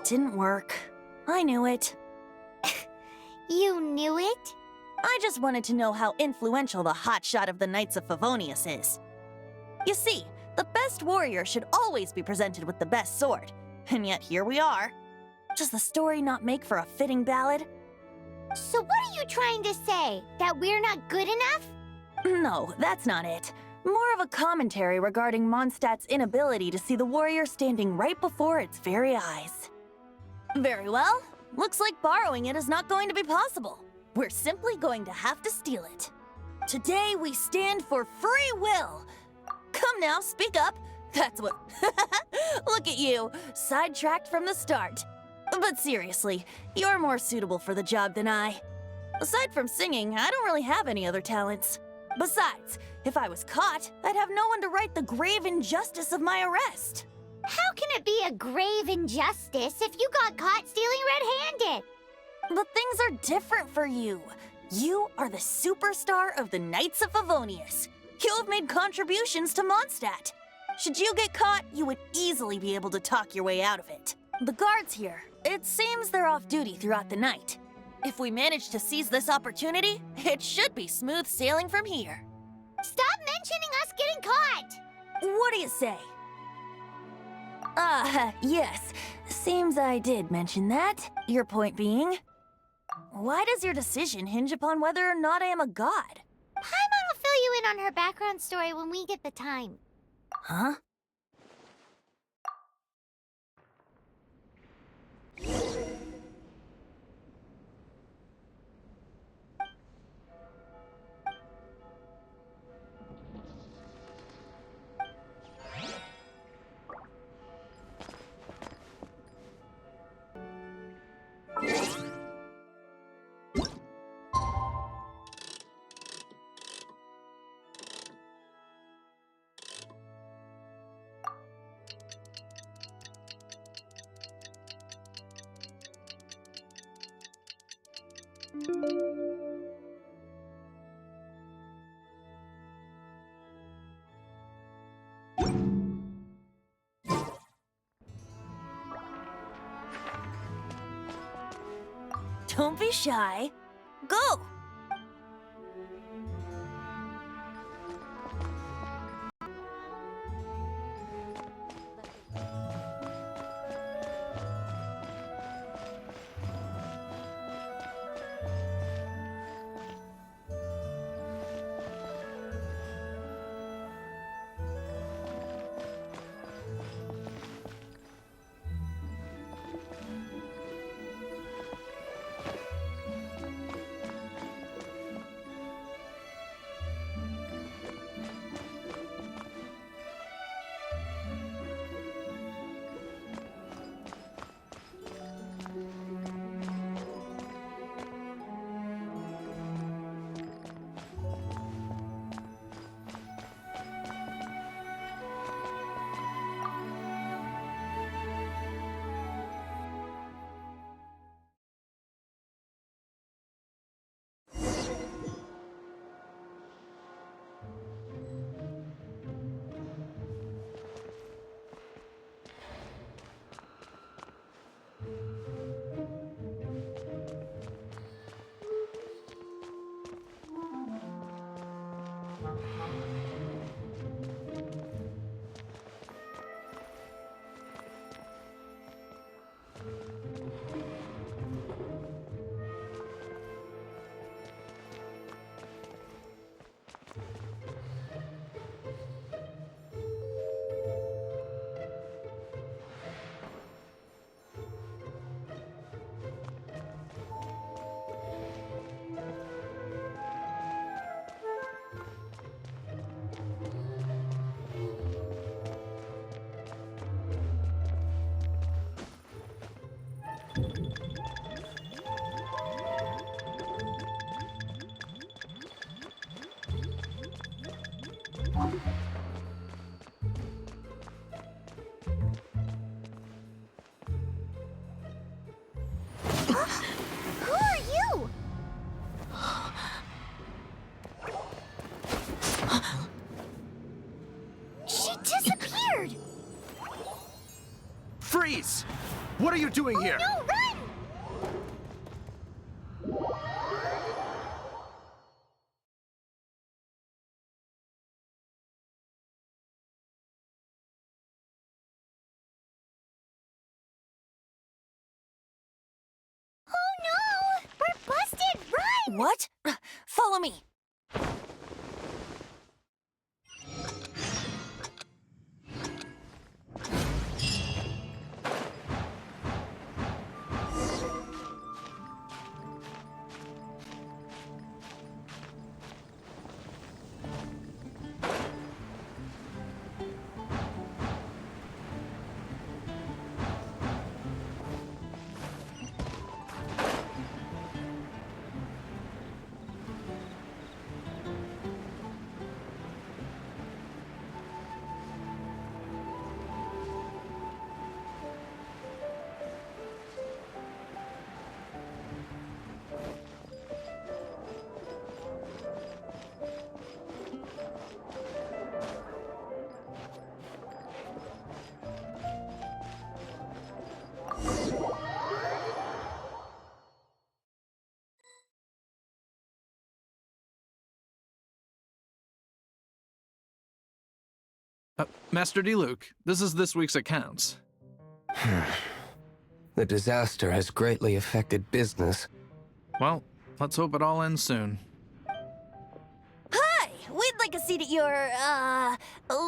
It didn't work. I knew it. You knew it? I just wanted to know how influential the hotshot of the Knights of Favonius is. You see, the best warrior should always be presented with the best sword. And yet here we are. Does the story not make for a fitting ballad? So what are you trying to say? That we're not good enough? No, that's not it. More of a commentary regarding Mondstadt's inability to see the warrior standing right before its very eyes. Very well. Looks like borrowing it is not going to be possible. We're simply going to have to steal it. Today we stand for free will. Come now, speak up. That's what... Look at you, sidetracked from the start. But seriously, you're more suitable for the job than I. Aside from singing, I don't really have any other talents. Besides, if I was caught, I'd have no one to right the grave injustice of my arrest. How can it be a grave injustice if you got caught stealing red-handed? But things are different for you. You are the superstar of the Knights of Favonius. You have made contributions to Mondstadt. Should you get caught, you would easily be able to talk your way out of it. The guards here, it seems they're off duty throughout the night. If we manage to seize this opportunity, it should be smooth sailing from here. Stop mentioning us getting caught! What do you say? Yes. Seems I did mention that. Your point being? Why does your decision hinge upon whether or not I am a god? Paimon will fill you in on her background story when we get the time. Huh? Don't be shy. Go! Who are you? She disappeared! Freeze! What are you doing here? No, run! Oh no! We're busted! Run! What? Follow me. Master Diluc, this is this week's accounts. The disaster has greatly affected business. Well, let's hope it all ends soon. Hi! We'd like a seat at your,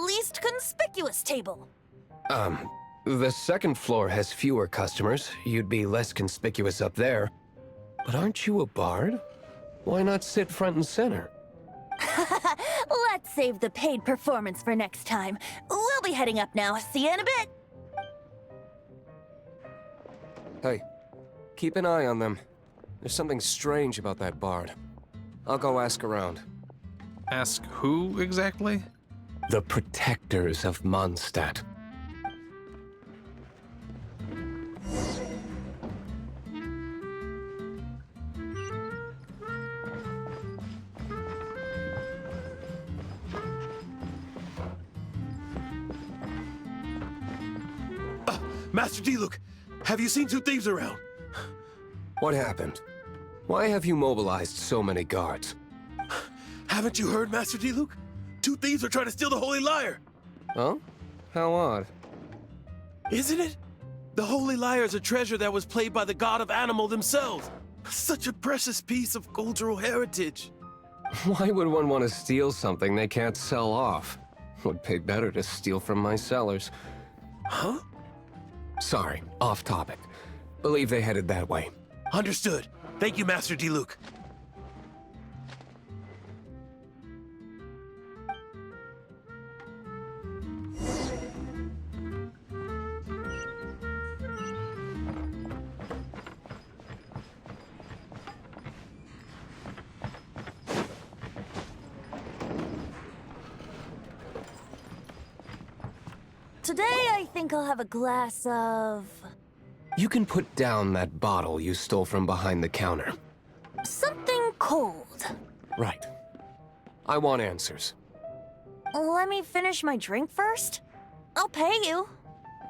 least conspicuous table. The second floor has fewer customers. You'd be less conspicuous up there. But aren't you a bard? Why not sit front and center? Let's save the paid performance for next time. We'll be heading up now. See you in a bit. Hey, keep an eye on them. There's something strange about that bard. I'll go ask around. Ask who exactly? The protectors of Mondstadt. Master Diluc, have you seen two thieves around? What happened? Why have you mobilized so many guards? Haven't you heard, Master Diluc? Two thieves are trying to steal the Holy Lyre. Huh? How odd. Isn't it? The Holy Lyre is a treasure that was played by the god of animal themselves. Such a precious piece of cultural heritage. Why would one want to steal something they can't sell off? Would pay better to steal from my sellers. Huh? Sorry, off topic. Believe they headed that way. Understood. Thank you, Master Diluc. Today, I think I'll have a glass of... You can put down that bottle you stole from behind the counter. something cold. Right. I want answers. Let me finish my drink first. I'll pay you.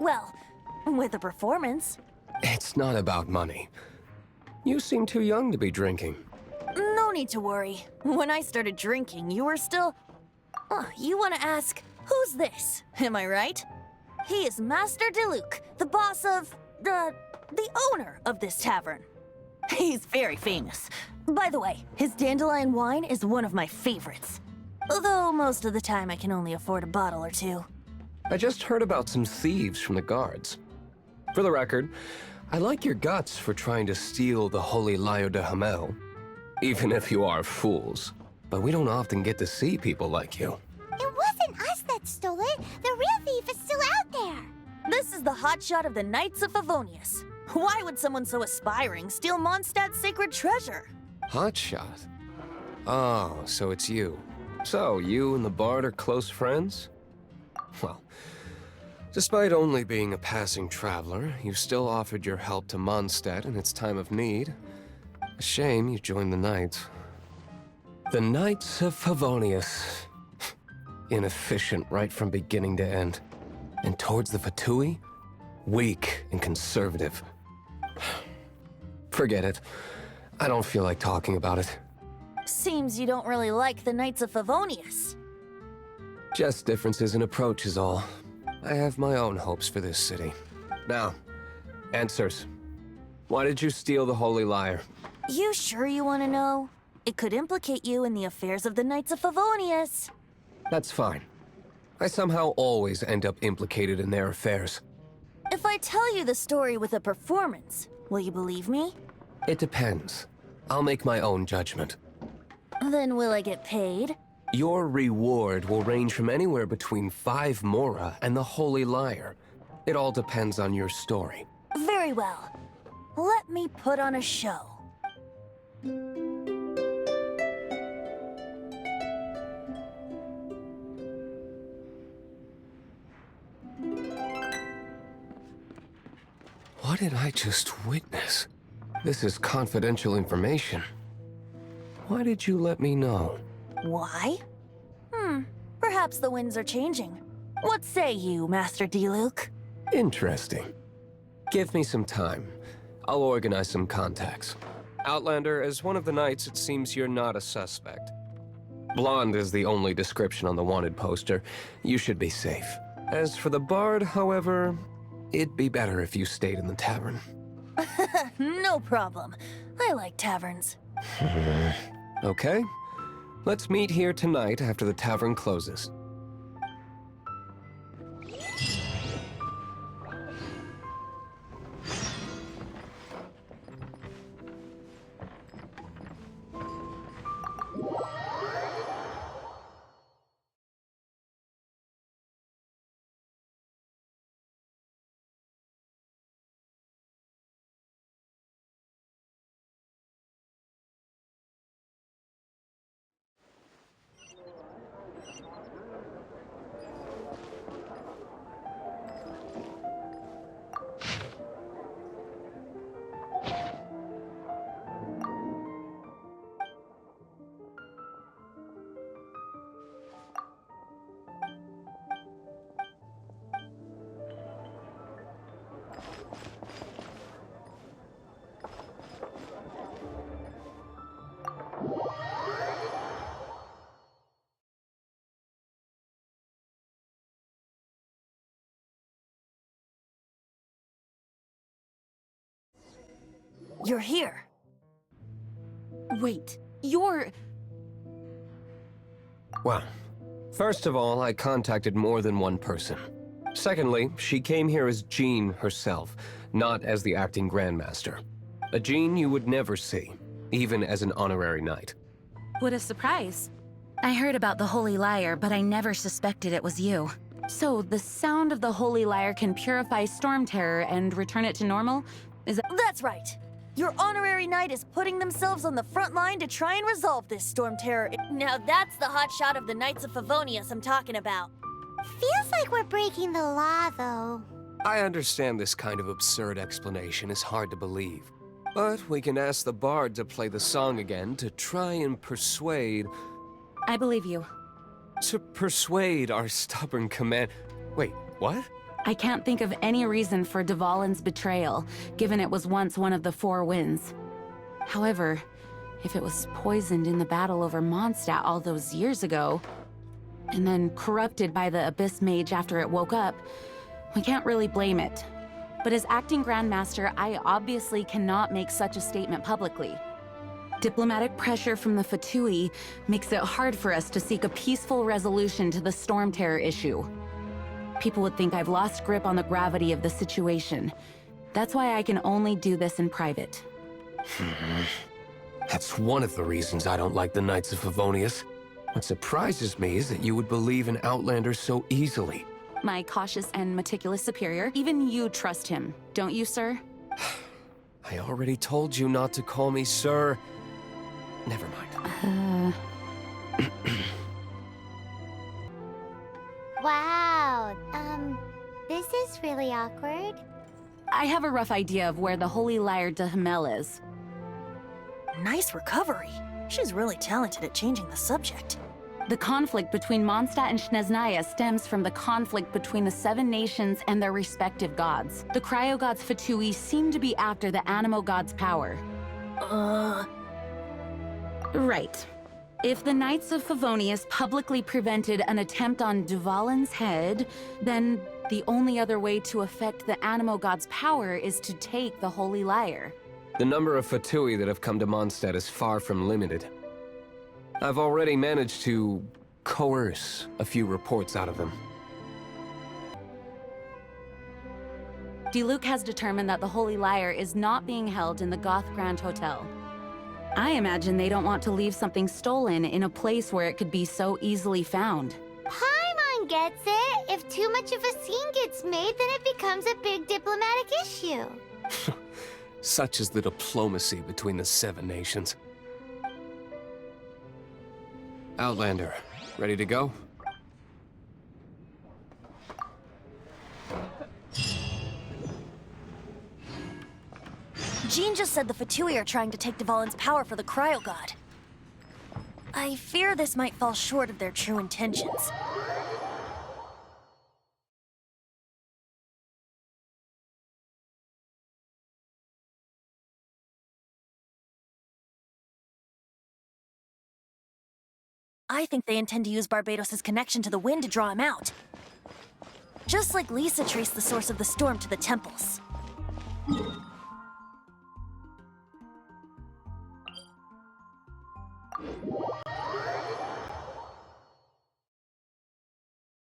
Well, with a performance. It's not about money. You seem too young to be drinking. No need to worry. When I started drinking, you were still... you want to ask, who's this? Am I right? He is Master Diluc, the boss of... the owner of this tavern. He's very famous. By the way, his dandelion wine is one of my favorites. Although most of the time I can only afford a bottle or two. I just heard about some thieves from the guards. For the record, I like your guts for trying to steal the Holy Lyre de Hamel. Even if you are fools. But we don't often get to see people like you. It wasn't us that stole it. The real thief is still out there. This is the hotshot of the Knights of Favonius. Why would someone so aspiring steal Mondstadt's sacred treasure? Hotshot? Oh, so it's you. So, you and the Bard are close friends? Well, despite only being a passing traveler, you still offered your help to Mondstadt in its time of need. A shame you joined the Knights. The Knights of Favonius. Inefficient right from beginning to end. And towards the Fatui, Weak and conservative. Forget it. I don't feel like talking about it. Seems you don't really like the Knights of Favonius. Just differences in approach is all. I have my own hopes for this city. Now, answers. Why did you steal the Holy Lyre? You sure you want to know? It could implicate you in the affairs of the Knights of Favonius. That's fine. I somehow always end up implicated in their affairs. If I tell you the story with a performance, will you believe me? It depends. I'll make my own judgment. Then will I get paid? Your reward will range from anywhere between 5 Mora and the Holy Lyre. It all depends on your story. Very well. Let me put on a show. What did I just witness? This is confidential information. Why did you let me know? Why? Perhaps the winds are changing. What say you, Master Diluc? Interesting. Give me some time. I'll organize some contacts. Outlander, as one of the knights, it seems you're not a suspect. Blonde is the only description on the wanted poster. You should be safe. As for the bard, however, it'd be better if you stayed in the tavern. No problem. I like taverns. Okay. Let's meet here tonight after the tavern closes. You're here. Wait, you're... Well, first of all, I contacted more than one person. Secondly, she came here as Jean herself, not as the acting Grandmaster. A Jean you would never see, even as an honorary knight. What a surprise. I heard about the Holy Lyre, but I never suspected it was you. So, the sound of the Holy Lyre can purify Storm Terror and return it to normal? Is that... That's right. Your honorary knight is putting themselves on the front line to try and resolve this Storm Terror. Now that's the hot shot of the Knights of Favonius I'm talking about. Feels like we're breaking the law, though. I understand this kind of absurd explanation is hard to believe. But we can ask the bard to play the song again to try and persuade... I believe you. To persuade our stubborn command... Wait, what? I can't think of any reason for Dvalin's betrayal, given it was once one of the 4 winds. However, if it was poisoned in the battle over Mondstadt all those years ago, and then corrupted by the Abyss Mage after it woke up, we can't really blame it. But as acting Grandmaster, I obviously cannot make such a statement publicly. Diplomatic pressure from the Fatui makes it hard for us to seek a peaceful resolution to the Storm Terror issue. People would think I've lost grip on the gravity of the situation. That's why I can only do this in private. That's one of the reasons I don't like the Knights of Favonius. What surprises me is that you would believe in Outlander so easily. My cautious and meticulous superior, even you trust him, don't you, sir? I already told you not to call me sir. Never mind. Wow, this is really awkward. I have a rough idea of where the Holy Lyre de Himmel is. Nice recovery. She's really talented at changing the subject. The conflict between Mondstadt and Snezhnaya stems from the conflict between the 7 nations and their respective gods. The Cryo gods Fatui seem to be after the Animo god's power. Right. If the Knights of Favonius publicly prevented an attempt on Dvalin's head, then the only other way to affect the Animo god's power is to take the Holy Lyre. The number of Fatui that have come to Mondstadt is far from limited. I've already managed to coerce a few reports out of them. Diluc has determined that the Holy Lyre is not being held in the Goth Grand Hotel. I imagine they don't want to leave something stolen in a place where it could be so easily found. Paimon gets it. If too much of a scene gets made, then it becomes a big diplomatic issue. Such is the diplomacy between the 7 nations. Outlander, ready to go? Jean just said the Fatui are trying to take Dvalin's power for the Cryo God. I fear this might fall short of their true intentions. I think they intend to use Barbados' connection to the wind to draw him out. Just like Lisa traced the source of the storm to the temples.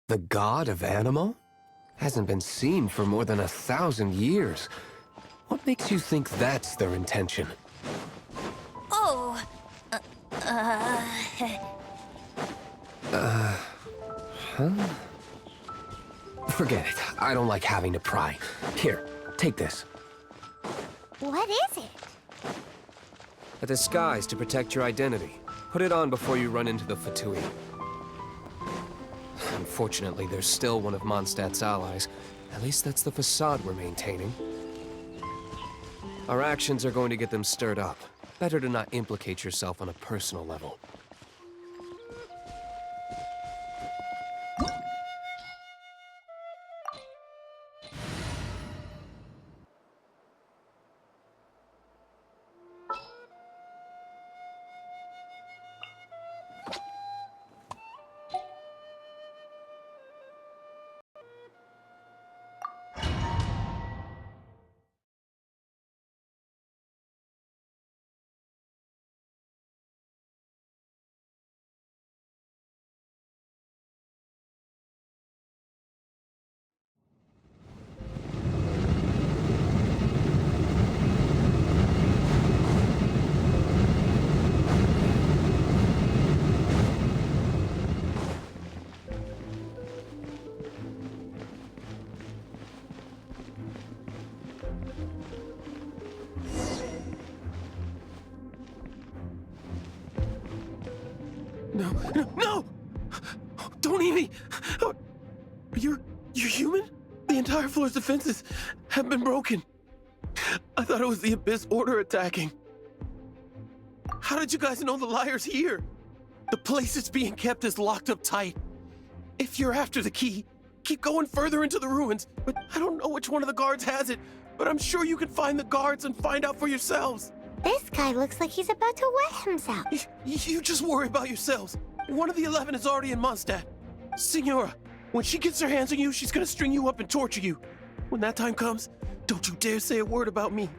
The god of Animo? Hasn't been seen for more than 1,000 years. What makes you think that's their intention? Oh, Forget it. I don't like having to pry. Here, take this. What is it? A disguise to protect your identity. Put it on before you run into the Fatui. Unfortunately, there's still one of Mondstadt's allies. At least that's the facade we're maintaining. Our actions are going to get them stirred up. Better to not implicate yourself on a personal level. No! Don't eat me! You're human? The entire floor's defenses have been broken. I thought it was the Abyss Order attacking. How did you guys know the Lyre's here? The place it's being kept is locked up tight. If you're after the key, keep going further into the ruins. But I don't know which one of the guards has it, but I'm sure you can find the guards and find out for yourselves. This guy looks like he's about to wet himself. You just worry about yourselves. One of the 11 is already in Mondstadt. Signora, when she gets her hands on you, she's gonna string you up and torture you. When that time comes, don't you dare say a word about me.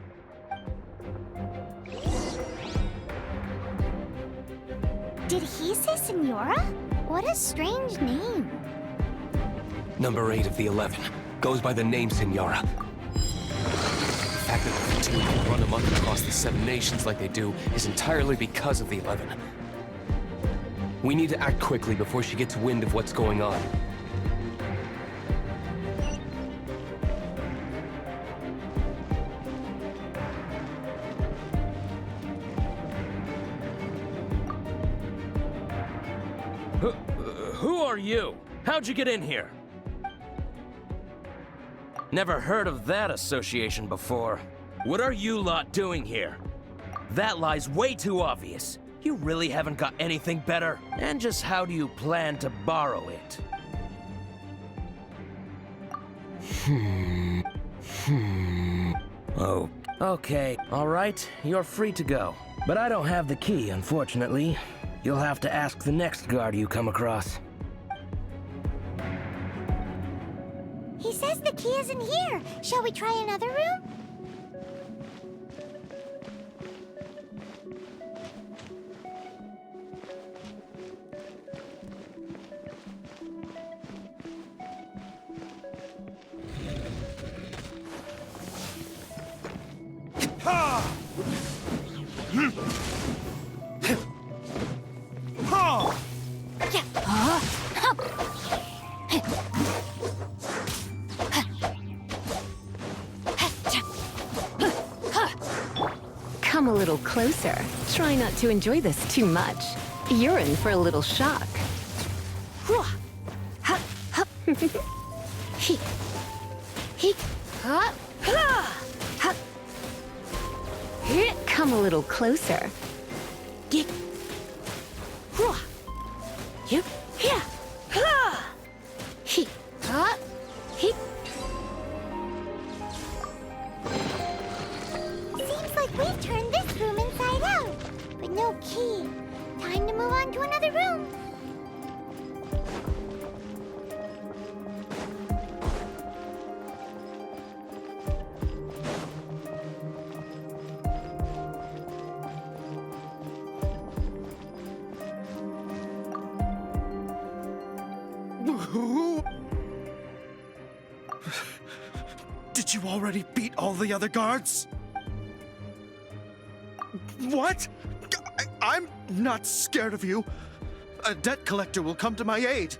Did he say Senora? What a strange name. Number 8 of the 11 goes by the name Senora. The fact that the 2 can run amok across the 7 nations like they do is entirely because of the 11. We need to act quickly before she gets wind of what's going on. Who are you? How'd you get in here? Never heard of that association before. What are you lot doing here? That lie's way too obvious. You really haven't got anything better? And just how do you plan to borrow it? Oh, okay. All right, you're free to go. But I don't have the key, unfortunately. You'll have to ask the next guard you come across. He says the key isn't here. Shall we try another room? Come a little closer. Try not to enjoy this too much. You're in for a little shock. Come a little closer. Seems like we've turned this room inside out. But no key. Time to move on to another room. Did you already beat all the other guards? What? I'm not scared of you. A debt collector will come to my aid.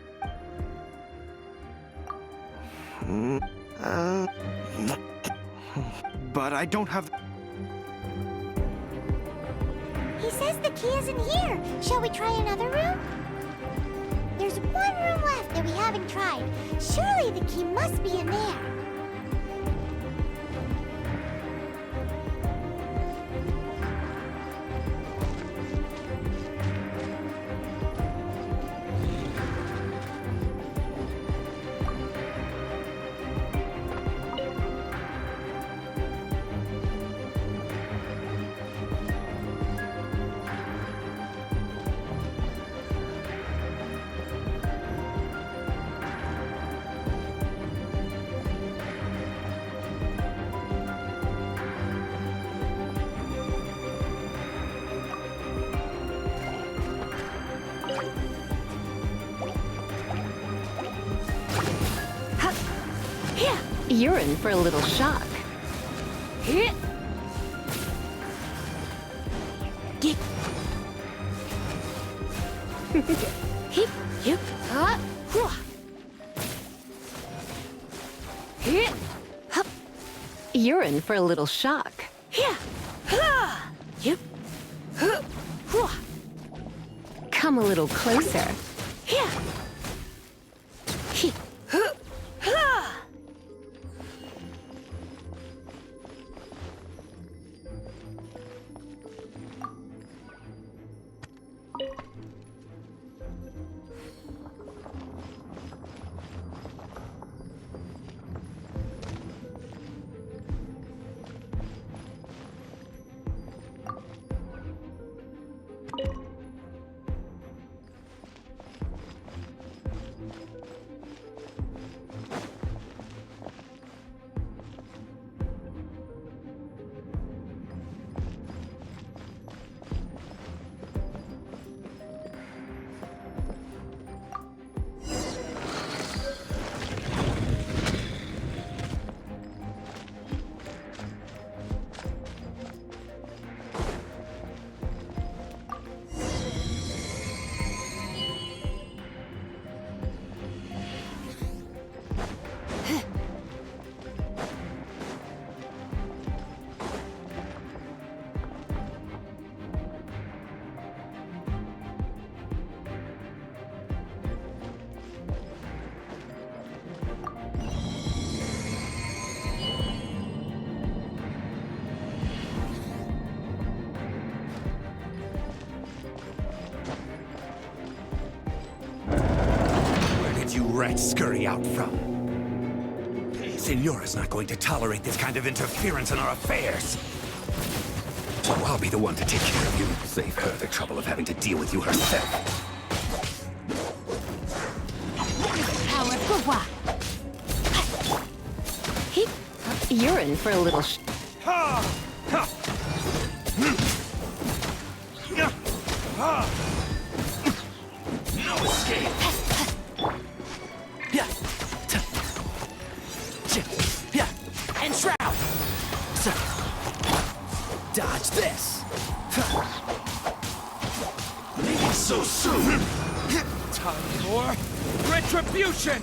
But I don't have... He says the key isn't here. Shall we try another room? There's one room left that we haven't tried. Surely the key must be in there. You're in for a little shock. You're in for a little shock. Come a little closer. rat scurry out from. Signora's not going to tolerate this kind of interference in our affairs. So I'll be the one to take care of you. Save her the trouble of having to deal with you herself. You're in for a little No escape! And shroud! Dodge this! Leaving so soon! Time for retribution!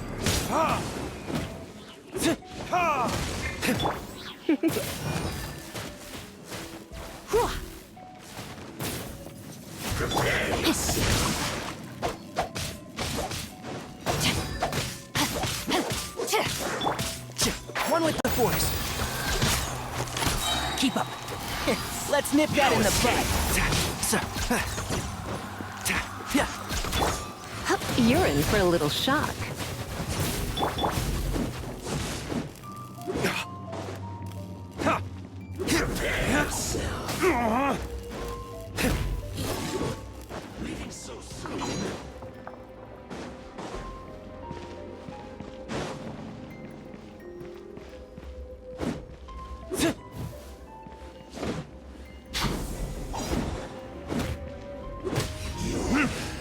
One with the force. Keep up. Let's nip that in the bud. You're in for a little shock. Leaving so soon.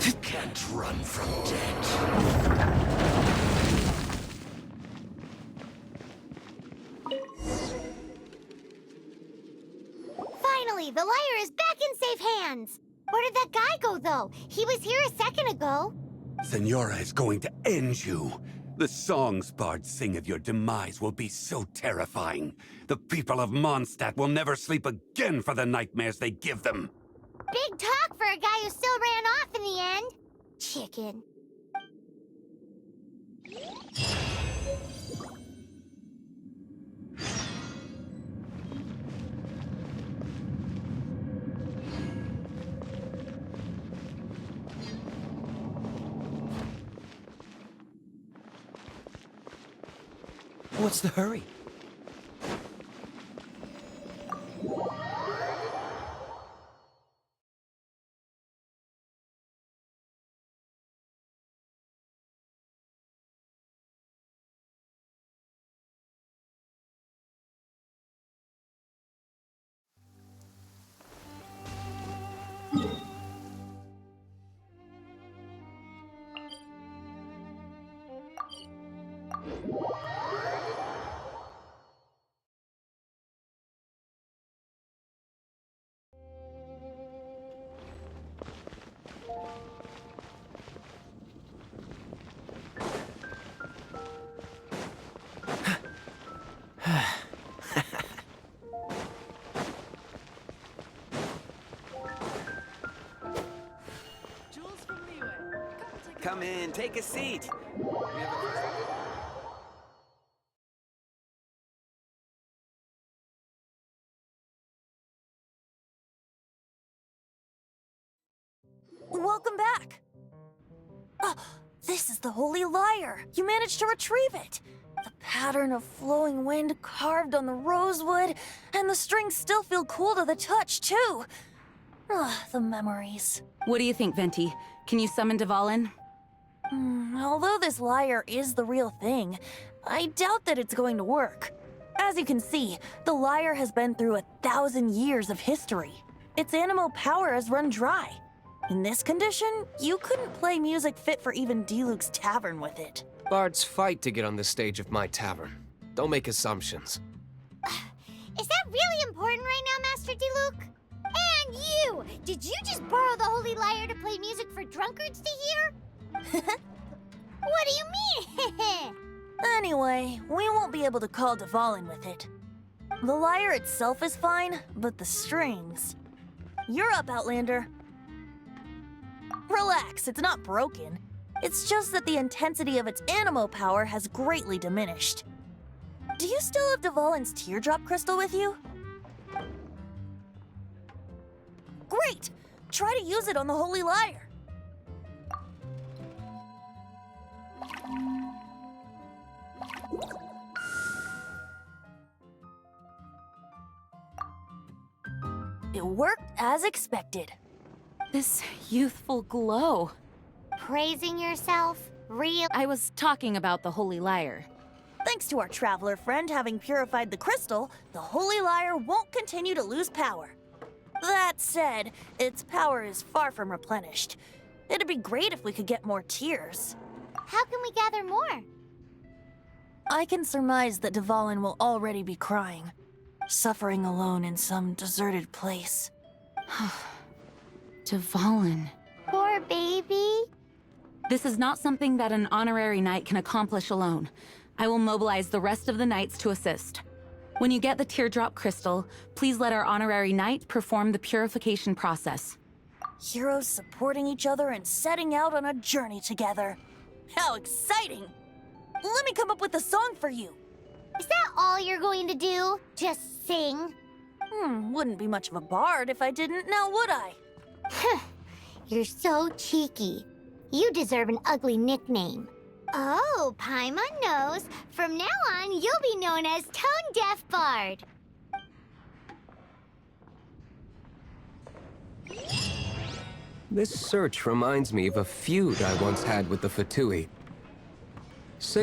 You can't run from death. Finally, the lyre is back in safe hands. Where did that guy go, though? He was here a second ago. Signora is going to end you. The songs bards sing of your demise will be so terrifying. The people of Mondstadt will never sleep again for the nightmares they give them. Big talk for a guy who still ran off in the end. Chicken. What's the hurry? Come in, take a seat. Welcome back. This is the Holy Lyre. You managed to retrieve it. The pattern of flowing wind carved on the rosewood, and the strings still feel cool to the touch, too. The memories. What do you think, Venti? Can you summon Dvalin? Although this lyre is the real thing, I doubt that it's going to work. As you can see, the lyre has been through 1,000 years of history. Its animal power has run dry. In this condition, you couldn't play music fit for even Diluc's tavern with it. Bards fight to get on the stage of my tavern. Don't make assumptions. Is that really important right now, Master Diluc? And you! Did you just borrow the Holy Lyre to play music for drunkards to hear? What do you mean? Anyway, we won't be able to call Dvalin with it. The lyre itself is fine, but the strings... You're up, Outlander. Relax, it's not broken. It's just that the intensity of its animo power has greatly diminished. Do you still have Dvalin's teardrop crystal with you? Great! Try to use it on the Holy Lyre. as expected. This youthful glow. Praising yourself? Real? I was talking about the Holy Lyre. Thanks to our traveler friend having purified the crystal, the Holy Lyre won't continue to lose power. That said, its power is far from replenished. It'd be great if we could get more tears. How can we gather more? I can surmise that Dvalin will already be crying, suffering alone in some deserted place. Dvalin. Poor baby. This is not something that an honorary knight can accomplish alone. I will mobilize the rest of the knights to assist. When you get the teardrop crystal, please let our honorary knight perform the purification process. Heroes supporting each other and setting out on a journey together. How exciting! Let me come up with a song for you. Is that all you're going to do? Just sing? Wouldn't be much of a bard if I didn't, now would I? You're so cheeky. You deserve an ugly nickname. Oh, Paimon knows. From now on, you'll be known as Tone Deaf Bard. This search reminds me of a feud I once had with the Fatui.